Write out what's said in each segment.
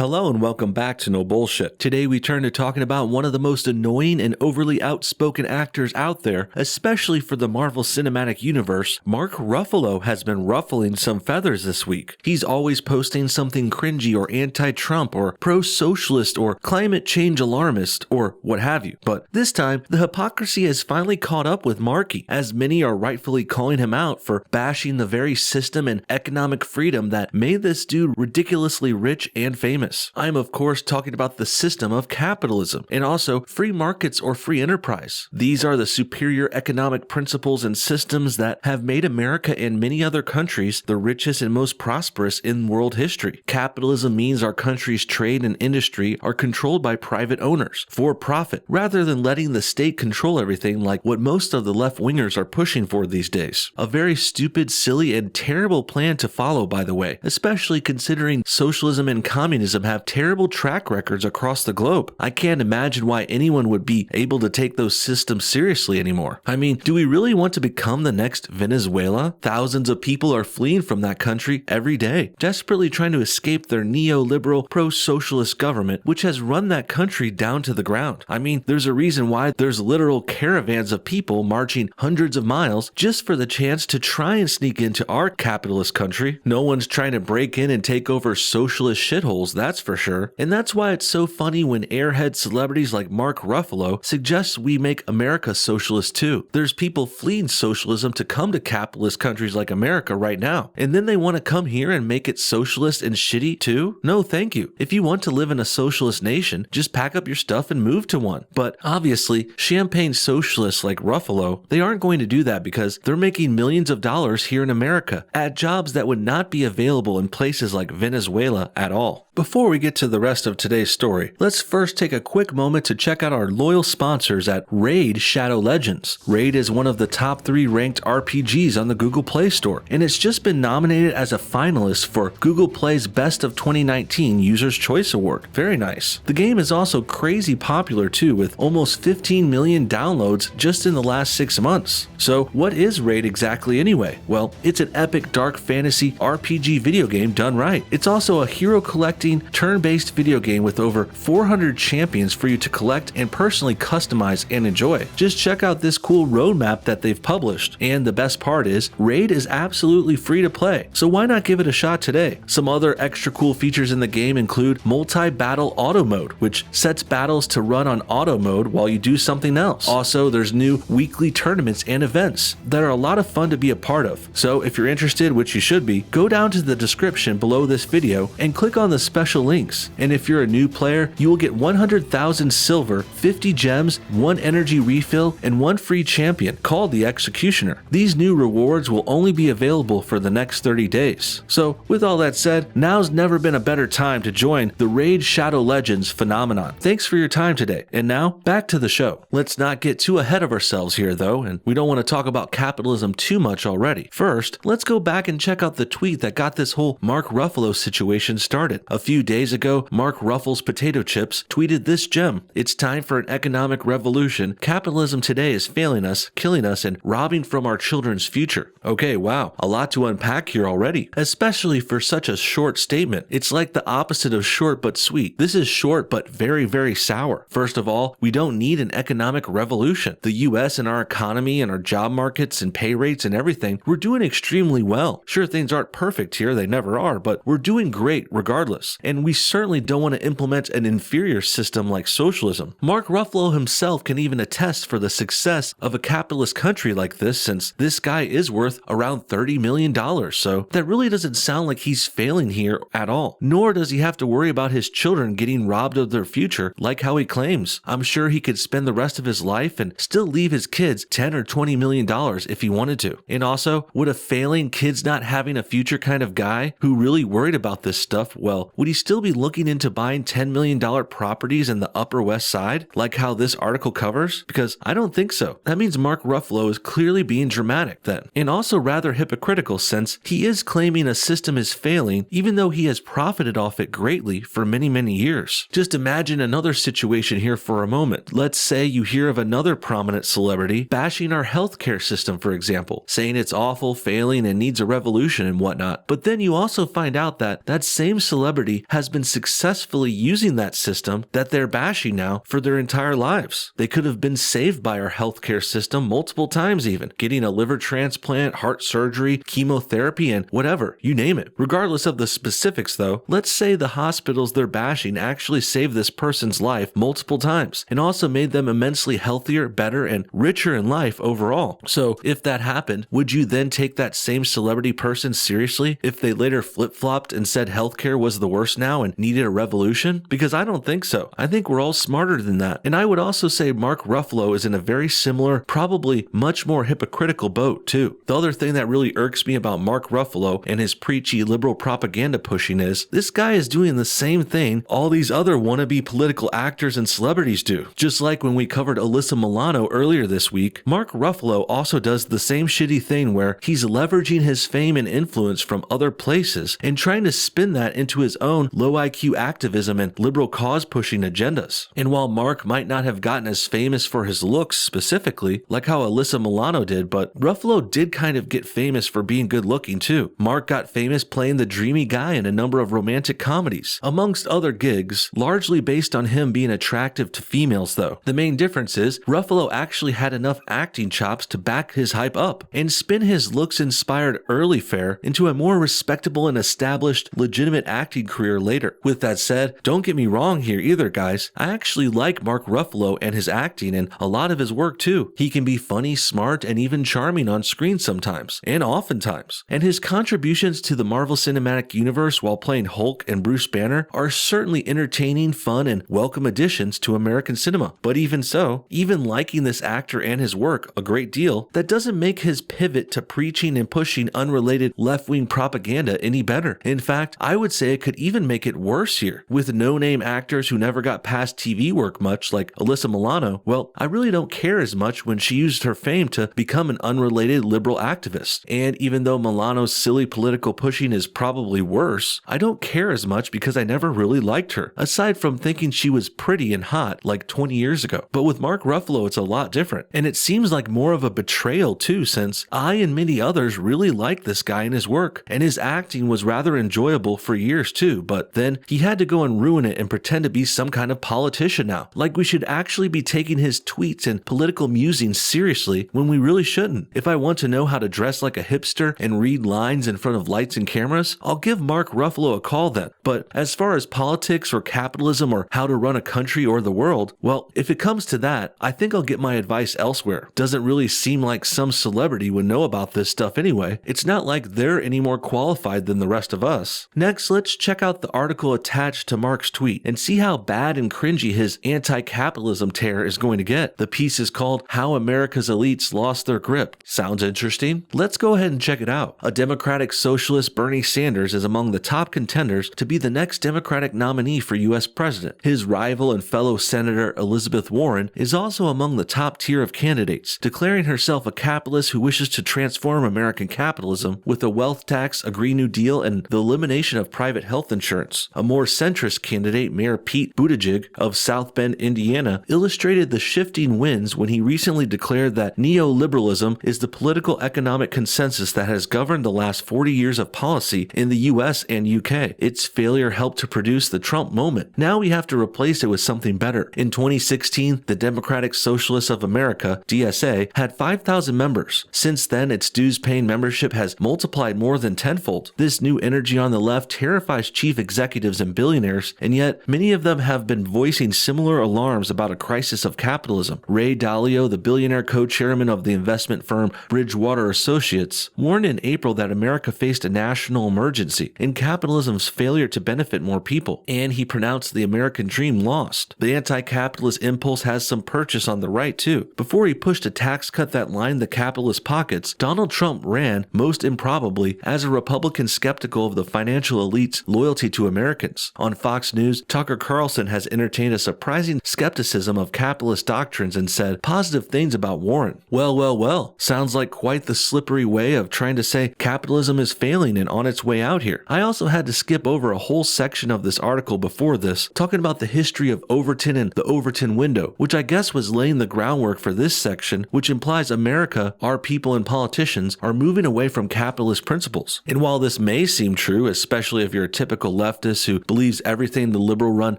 Hello and welcome back to No Bullshit. Today we turn to talking about one of the most annoying and overly outspoken actors out there, especially for the Marvel Cinematic Universe. Mark Ruffalo has been ruffling some feathers this week. He's always posting something cringy or anti-Trump or pro-socialist or climate change alarmist or what have you. But this time, the hypocrisy has finally caught up with Marky, as many are rightfully calling him out for bashing the very system and economic freedom that made this dude ridiculously rich and famous. I'm of course talking about the system of capitalism and also free markets or free enterprise. These are the superior economic principles and systems that have made America and many other countries the richest and most prosperous in world history. Capitalism means our country's trade and industry are controlled by private owners for profit, rather than letting the state control everything like what most of the left-wingers are pushing for these days. A very stupid, silly, and terrible plan to follow, by the way, especially considering socialism and communism have terrible track records across the globe. I can't imagine why anyone would be able to take those systems seriously anymore. I mean, do we really want to become the next Venezuela? Thousands of people are fleeing from that country every day, desperately trying to escape their neoliberal, pro-socialist government, which has run that country down to the ground. I mean, there's a reason why there's literal caravans of people marching hundreds of miles just for the chance to try and sneak into our capitalist country. No one's trying to break in and take over socialist shitholes, that's for sure. And that's why it's so funny when airhead celebrities like Mark Ruffalo suggest we make America socialist too. There's people fleeing socialism to come to capitalist countries like America right now, and then they want to come here and make it socialist and shitty too? No, thank you. If you want to live in a socialist nation, just pack up your stuff and move to one. But obviously, champagne socialists like Ruffalo, they aren't going to do that because they're making millions of dollars here in America at jobs that would not be available in places like Venezuela at all. Before we get to the rest of today's story, let's first take a quick moment to check out our loyal sponsors at Raid Shadow Legends. Raid is one of the top 3 ranked RPGs on the Google Play Store, and it's just been nominated as a finalist for Google Play's Best of 2019 User's Choice Award. Very nice. The game is also crazy popular too, with almost 15 million downloads just in the last 6 months. So what is Raid exactly anyway? Well, it's an epic dark fantasy RPG video game done right. It's also a hero collecting turn-based video game with over 400 champions for you to collect and personally customize and enjoy. Just check out this cool roadmap that they've published. And the best part is, Raid is absolutely free to play, so why not give it a shot today? Some other extra cool features in the game include multi-battle auto mode, which sets battles to run on auto mode while you do something else. Also, there's new weekly tournaments and events that are a lot of fun to be a part of. So if you're interested, which you should be, go down to the description below this video and click on the special links. And if you're a new player, you will get 100,000 silver, 50 gems, 1 energy refill, and 1 free champion called the Executioner. These new rewards will only be available for the next 30 days. So with all that said, now's never been a better time to join the Raid Shadow Legends phenomenon. Thanks for your time today. And now back to the show. Let's not get too ahead of ourselves here though, and we don't want to talk about capitalism too much already. First, let's go back and check out the tweet that got this whole Mark Ruffalo situation started. A few days ago, Mark Ruffles Potato Chips tweeted this gem: "It's time for an economic revolution. Capitalism today is failing us, killing us, and robbing from our children's future." Okay, wow, a lot to unpack here already, especially for such a short statement. It's like the opposite of short but sweet. This is short but very, very sour. First of all, we don't need an economic revolution. The US and our economy and our job markets and pay rates and everything, we're doing extremely well. Sure, things aren't perfect here, they never are, but we're doing great regardless. And we certainly don't want to implement an inferior system like socialism. Mark Ruffalo himself can even attest for the success of a capitalist country like this, since this guy is worth around $30 million, so that really doesn't sound like he's failing here at all. Nor does he have to worry about his children getting robbed of their future like how he claims. I'm sure he could spend the rest of his life and still leave his kids $10 or $20 million if he wanted to. And also, would a failing kids not having a future kind of guy who really worried about this stuff, well, would he still be looking into buying $10 million properties in the Upper West Side, like how this article covers? Because I don't think so. That means Mark Ruffalo is clearly being dramatic then, and also rather hypocritical, since he is claiming a system is failing even though he has profited off it greatly for many, many years. Just imagine another situation here for a moment. Let's say you hear of another prominent celebrity bashing our healthcare system, for example, saying it's awful, failing, and needs a revolution and whatnot. But then you also find out that that same celebrity has been successfully using that system that they're bashing now for their entire lives. They could have been saved by our healthcare system multiple times even, getting a liver transplant, heart surgery, chemotherapy, and whatever, you name it. Regardless of the specifics though, let's say the hospitals they're bashing actually saved this person's life multiple times and also made them immensely healthier, better, and richer in life overall. So if that happened, would you then take that same celebrity person seriously if they later flip-flopped and said healthcare was the worst now and needed a revolution? Because I don't think so. I think we're all smarter than that. And I would also say Mark Ruffalo is in a very similar, probably much more hypocritical boat too. The other thing that really irks me about Mark Ruffalo and his preachy liberal propaganda pushing is this guy is doing the same thing all these other wannabe political actors and celebrities do. Just like when we covered Alyssa Milano earlier this week, Mark Ruffalo also does the same shitty thing where he's leveraging his fame and influence from other places and trying to spin that into his own low IQ activism and liberal cause pushing agendas. And while Mark might not have gotten as famous for his looks specifically, like how Alyssa Milano did, but Ruffalo did kind of get famous for being good looking too. Mark got famous playing the dreamy guy in a number of romantic comedies, amongst other gigs, largely based on him being attractive to females though. The main difference is Ruffalo actually had enough acting chops to back his hype up and spin his looks-inspired early fare into a more respectable and established, legitimate acting career later. With that said, don't get me wrong here either, guys. I actually like Mark Ruffalo and his acting and a lot of his work too. He can be funny, smart, and even charming on screen sometimes, and oftentimes. And his contributions to the Marvel Cinematic Universe while playing Hulk and Bruce Banner are certainly entertaining, fun, and welcome additions to American cinema. But even so, even liking this actor and his work a great deal, that doesn't make his pivot to preaching and pushing unrelated left-wing propaganda any better. In fact, I would say it could even make it worse here. With no-name actors who never got past TV work much, like Alyssa Milano, well, I really don't care as much when she used her fame to become an unrelated liberal activist. And even though Milano's silly political pushing is probably worse, I don't care as much because I never really liked her, aside from thinking she was pretty and hot like 20 years ago. But with Mark Ruffalo, it's a lot different. And it seems like more of a betrayal too, since I and many others really liked this guy and his work, and his acting was rather enjoyable for years too, but then he had to go and ruin it and pretend to be some kind of politician now. Like we should actually be taking his tweets and political musings seriously when we really shouldn't. If I want to know how to dress like a hipster and read lines in front of lights and cameras, I'll give Mark Ruffalo a call then. But as far as politics or capitalism or how to run a country or the world, well, if it comes to that, I think I'll get my advice elsewhere. Doesn't really seem like some celebrity would know about this stuff anyway. It's not like they're any more qualified than the rest of us. Next, let's check out the article attached to Mark's tweet and see how bad and cringy his anti-capitalism tear is going to get. The piece is called How America's Elites Lost Their Grip. Sounds interesting? Let's go ahead and check it out. A Democratic socialist, Bernie Sanders, is among the top contenders to be the next Democratic nominee for U.S. president. His rival and fellow Senator Elizabeth Warren is also among the top tier of candidates, declaring herself a capitalist who wishes to transform American capitalism with a wealth tax, a Green New Deal, and the elimination of private health insurance. A more centrist candidate, Mayor Pete Buttigieg of South Bend, Indiana, illustrated the shifting winds when he recently declared that neoliberalism is the political economic consensus that has governed the last 40 years of policy in the US and UK. Its failure helped to produce the Trump moment. Now we have to replace it with something better. In 2016, the Democratic Socialists of America, DSA, had 5,000 members. Since then, its dues-paying membership has multiplied more than tenfold. This new energy on the left terrifies chief executives and billionaires, and yet many of them have been voicing similar alarms about a crisis of capitalism. Ray Dalio, the billionaire co-chairman of the investment firm Bridgewater Associates, warned in April that America faced a national emergency and capitalism's failure to benefit more people, and he pronounced the American dream lost. The anti-capitalist impulse has some purchase on the right too. Before he pushed a tax cut that lined the capitalist pockets, Donald Trump ran, most improbably, as a Republican skeptical of the financial elite's loyalty to Americans. On Fox News, Tucker Carlson has entertained a surprising skepticism of capitalist doctrines and said positive things about Warren. Well, sounds like quite the slippery way of trying to say capitalism is failing and on its way out here. I also had to skip over a whole section of this article before this, talking about the history of Overton and the Overton window, which I guess was laying the groundwork for this section, which implies America, our people and politicians, are moving away from capitalist principles. And while this may seem true, especially if you're a typical leftist who believes everything the liberal-run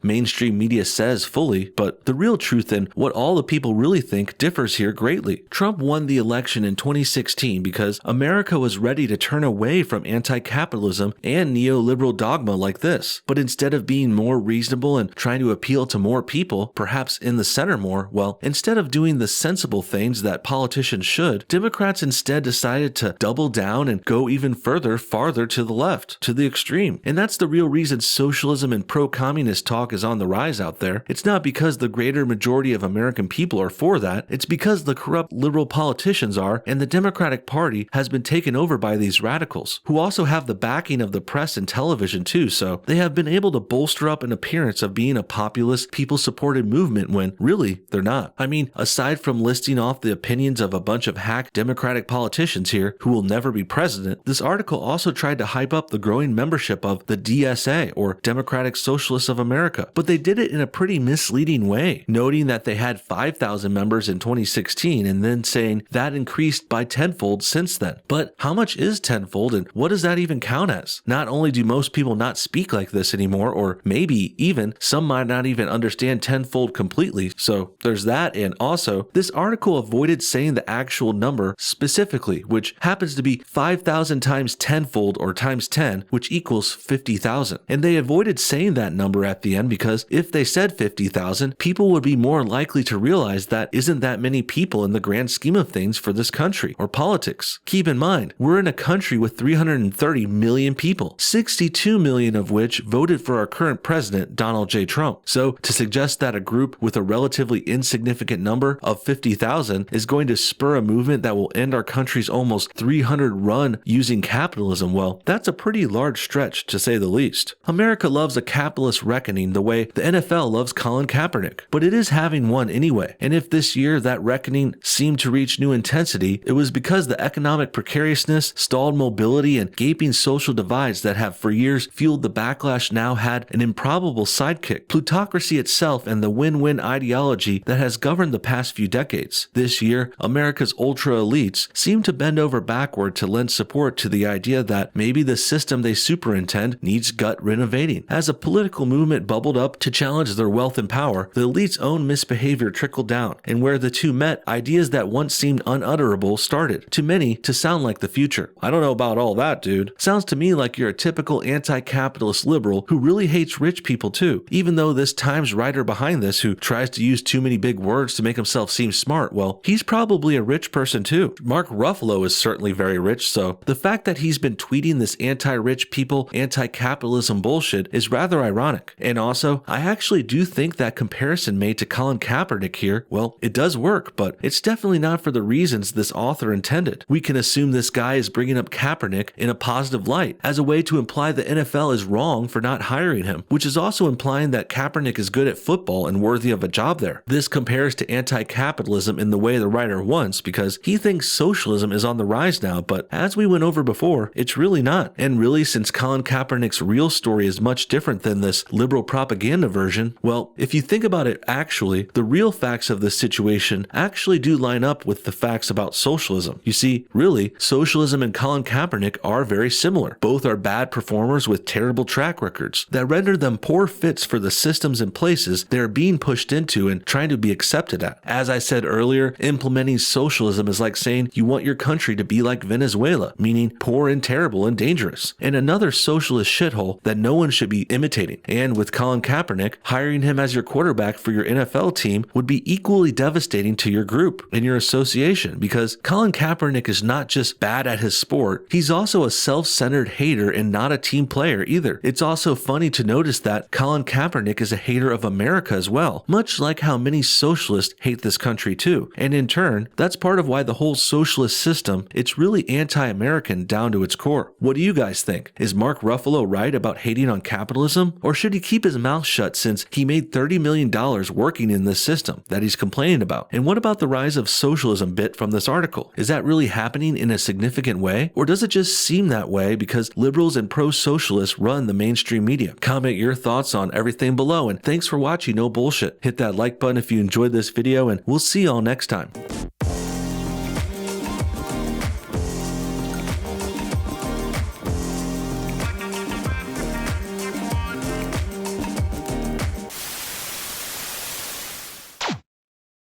mainstream media says fully, but the real truth and what all the people really think differs here greatly. Trump won the election in 2016 because America was ready to turn away from anti-capitalism and neoliberal dogma like this. But instead of being more reasonable and trying to appeal to more people, perhaps in the center more, well, instead of doing the sensible things that politicians should, Democrats instead decided to double down and go even farther to the left, to the extreme. And that's the real reason socialism and pro-communist talk is on the rise out there. It's not because the greater majority of American people are for that, it's because the corrupt liberal politicians are, and the Democratic Party has been taken over by these radicals, who also have the backing of the press and television too, so they have been able to bolster up an appearance of being a populist, people-supported movement when really they're not. I mean, aside from listing off the opinions of a bunch of hack Democratic politicians here who will never be president, this article also tried to hype up the growing membership of the DSA, or Democratic Socialists of America, but they did it in a pretty misleading way, noting that they had 5,000 members in 2016 and then saying that increased by tenfold since then. But how much is tenfold and what does that even count as? Not only do most people not speak like this anymore, or maybe even some might not even understand tenfold completely, so there's that. And also, this article avoided saying the actual number specifically, which happens to be 5,000 times tenfold or times 10, which equals 50,000. And they avoided saying that number at the end because if they said 50,000, people would be more likely to realize that isn't that many people in the grand scheme of things for this country or politics. Keep in mind, we're in a country with 330 million people, 62 million of which voted for our current president, Donald J. Trump. So to suggest that a group with a relatively insignificant number of 50,000 is going to spur a movement that will end our country's almost 300 run using capitalism, well, that's a pretty large stretch to say the least. America loves a capitalist reckoning the way the NFL loves Colin Kaepernick, but it is having one anyway. And if this year that reckoning seemed to reach new intensity, it was because the economic precariousness, stalled mobility, and gaping social divides that have for years fueled the backlash now had an improbable sidekick: plutocracy itself and the win-win ideology that has governed the past few decades. This year, America's ultra elites seem to bend over backward to lend support to the idea that maybe the system they superintend needs gut renovating. As a political movement bubbled up to challenge their wealth and power, the elite's own misbehavior trickled down, and where the two met, ideas that once seemed unutterable started, to many, to sound like the future. I don't know about all that, dude. Sounds to me like you're a typical anti-capitalist liberal who really hates rich people too, even though this Times writer behind this, who tries to use too many big words to make himself seem smart, well, he's probably a rich person too. Mark Ruffalo is certainly very rich, so the fact that he's been tweeting this anti-rich people, anti-capitalism bullshit is rather ironic. And also, I actually do think that comparison made to Colin Kaepernick here, well, it does work, but it's definitely not for the reasons this author intended. We can assume this guy is bringing up Kaepernick in a positive light, as a way to imply the NFL is wrong for not hiring him, which is also implying that Kaepernick is good at football and worthy of a job there. This compares to anti-capitalism in the way the writer wants, because he thinks socialism is on the rise now, but as we went over before, it's really not. And really, since Colin Kaepernick's real story is much different than this liberal propaganda version, well, if you think about it actually, the real facts of this situation actually do line up with the facts about socialism. You see, really, socialism and Colin Kaepernick are very similar. Both are bad performers with terrible track records that render them poor fits for the systems and places they're being pushed into and trying to be accepted at. As I said earlier, implementing socialism is like saying you want your country to be like Venezuela, meaning poor and terrible and dangerous, and another socialist shithole that no one should be imitating. And with Colin Kaepernick, hiring him as your quarterback for your NFL team would be equally devastating to your group and your association, because Colin Kaepernick is not just bad at his sport, he's also a self-centered hater and not a team player either. It's also funny to notice that Colin Kaepernick is a hater of America as well, much like how many socialists hate this country too. And in turn, that's part of why the whole socialist system, it's really anti-American down to its core. What do you guys think? Is Mark Ruffalo right about hating on capitalism? Or should he keep his mouth shut since he made $30 million working in this system that he's complaining about? And what about the rise of socialism bit from this article? Is that really happening in a significant way? Or does it just seem that way because liberals and pro-socialists run the mainstream media? Comment your thoughts on everything below, and thanks for watching No Bullshit. Hit that like button if you enjoyed this video, and we'll see y'all next time.